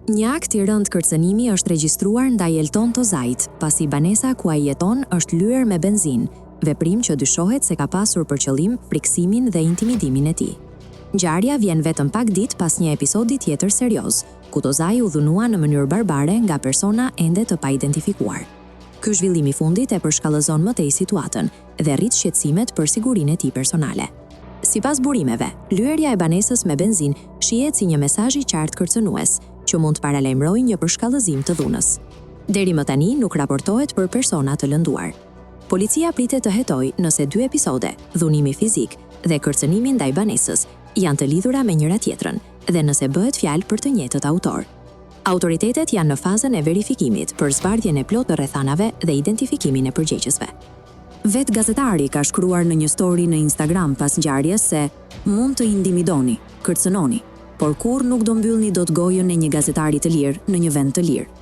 Një akt i rënd kërcënimi është regjistruar ndaj Elton Tozait, pasi banesa ku ai jeton është lyer me benzinë, veprim që dyshohet se ka pasur për qëllim friksimin dhe intimidimin e tij. Ngjarja vjen vetëm pak ditë pas një episodi tjetër serioz, ku Tozai u dhunua në mënyrë barbare nga persona ende të paidentifikuar. Ky zhvillim i fundit e përshkallëzon më tej situatën dhe rrit shqetësimet për sigurinë e tij personale. Sipas burimeve, lyerja e banesës me benzinë shihet si një mesazh i qartë kërcënues, që mund të paralajmërojë një përshkallëzim të dhunës. Deri më tani nuk raportohet për persona të lënduar. Policia pritet të hetojë nëse 2 episode, dhunimi fizik dhe kërcënimi ndaj banesës, janë të lidhura me njëra tjetrën dhe nëse bëhet fjalë për të njëjtët autor. Autoritetet janë në fazën e verifikimit për zbardhjen e plotë të rrethanave dhe identifikimin e përgjegjësve. Vet gazetari ka shkruar në një story në Instagram pas ngjarjes se mund të intimidoni, kërcënoni, por kur nuk do mbyllni dot gojën e një gazetari të lirë në një vend të lirë.